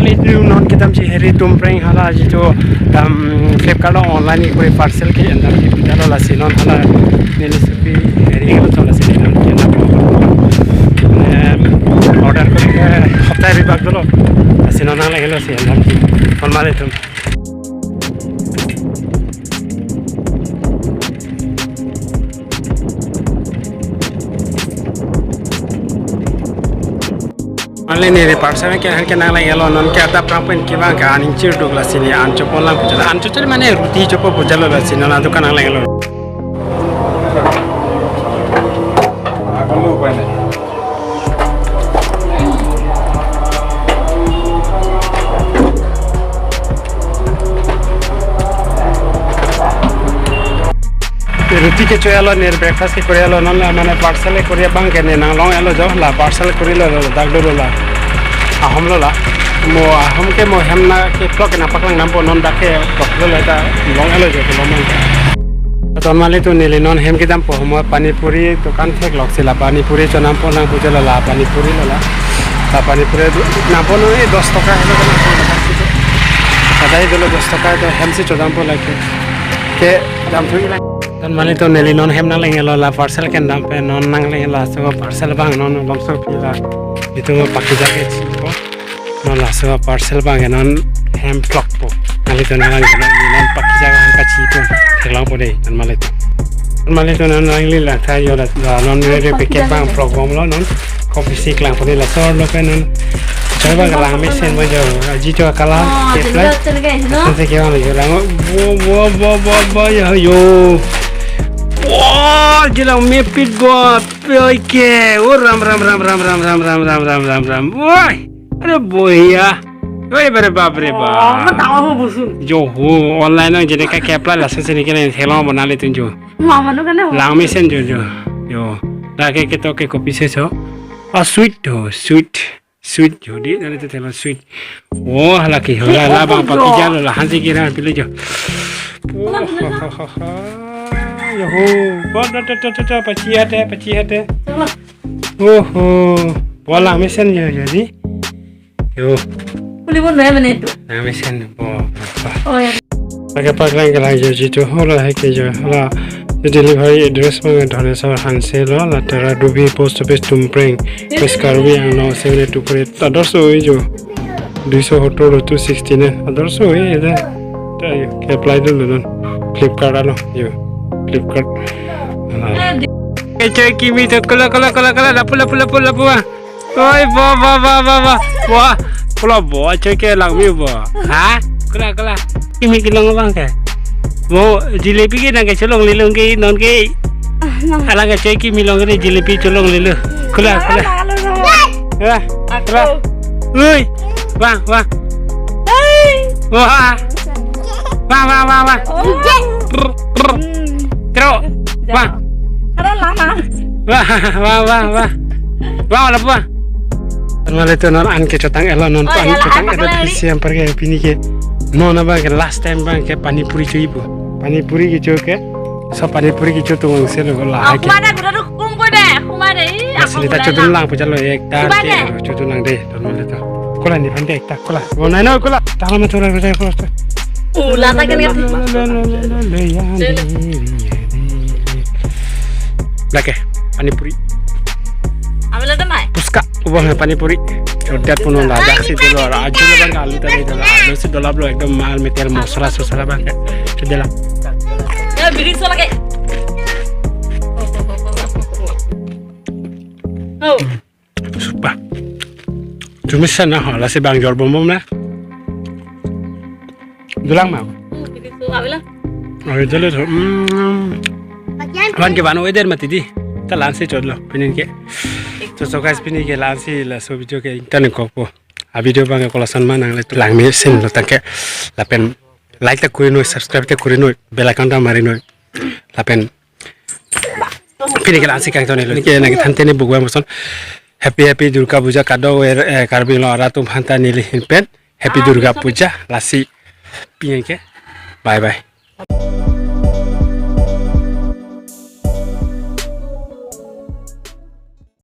normally non kita mesti hari tumpeng hala jitu Flipkart online ikut parcel ke andam di bidalo la sinon hala nili supi hari itu tola sinon kita order ke hafta hari bag dulu sinon hala hello si andam di normal itu Online ni parcel ke hari kena lagi lo non ke ada perampun kiba ke ancur dulu lah sini ancur pun lah puja ancur cari mana ruti coba puja lo lah sini non tu kan lagi lo. Aku lupa ni. Ruti ke cuy lo ni breakfast ke Korea lo non lah mana parcel ke Korea bang ke ni nang long lo jauh lah parcel Korea lo dak dulu lah aham lo lah mo aham ke mo hamna ke clock na paklang nampo non dak ke clock lo lah ta long lo jauh lo mang ton mali tu ni non hem kita po mo pani puri tu kan thek lok sila pani puri cho nampo nang puja lo lah pani puri lo lah ta pani puri nampo no 10 taka lo kan kadai dulu 10 taka to hem se cho nampo lah ke dam thui lah dan mali tu neli non hem nang lengelo la parcel ken dampe non nang lengela so parcel bang non lomso pila itu pakai jaket ko non la so parcel bang non hem clock po mali tu nang lengelo non pakai jaket han kachi po telang po dei dan mali tu non nang lila thai yo la non re paket bang program lo non kopi sik lang po la so lo pen non coba kelang mesin bo jo ji jo kala ke plan se ke wala yo lang bo yo Wah, jelang mepit gua, oke, ram. Wah, ada boy ya, woi babre. Oh, tahu apa busu? Joho, online nang jadi kayak apply lah sesini kena hello menali tunjuk. Mama nu kan? Lang mesin jo, yo, dah kayak kita ke kopi seso, sweet jadi nanti tu telah sweet. Wah, laki, lah bang pakai jalan lah, hansi kira pilih jo. Yoho, bodoh paci ada. Bola mesin je jadi. Yo. Boleh pun mana itu? Nah mesin, Oh ya. Pakai lagi jadi tu, hola heke je, hola. Delivery address mana dah ada Hansel lah, tera Dubi Post Office Tumpreng, Peskarwi yang no 72 per. Ada so je. 200 hotel 269. Ada so ada. Ke apply dulu non. Flipkart alo, yo. Flipkart. Cuy kimi tu kala lapu. Oi ba. Wah, kala ba cuy ke langmi ba. Ha? Kala. Kimi kilong bang ke? Mau jelebi ke nang ke colong lilung ke non ke? Alang ke cuy kimi long ke jelebi colong lilu. Kala. Ya. Kala. Oi. Wah. Wah. Terus, wah, ada lama. Wah, apa? Kalau itu non an ke cotang elo non pan cotang ada bisi yang pergi pini ke non apa ke last time bang ke panipuri cuy ibu panipuri gitu ke so panipuri gitu tuh ngomong sih lo lah. Aku mana aku duduk kumpul deh, aku mana ini. Asli tak cuci lang pucat lo ektar ke cuci lang deh non itu. Kula ni pandai ektar kula. Oh nana kula. Tak lama tu lah kula. Ulah tak kena. Lagi panipuri. Ambil ada mai. Puska ubah panipuri. Jodoh pun orang dah sih dulu orang aja lah bang alu tadi dulu alu sih dulu belum ekdom mal metel mosra bang. Jodoh lah. Ya beri soal lagi. Oh. Super. Cuma sana lah si bang jual bom lah. Dulang mau. Beri soal lah. Oh itu tu. Wan ke mana weather mati di. Tak lansi jodoh pinin ke. So guys pini ke lansi la so video ke internet ko po. A video bang ko lasan manang le lang mi sen lo tangke lapen like ta kuri no subscribe ta kuri no bell icon ta mari no lapen pini ke lansi kang to ne lo ke na thante ne bugwa moson happy Durga Puja kado karbi lo ara tum hanta ni le pen happy Durga Puja lasi pini ke bye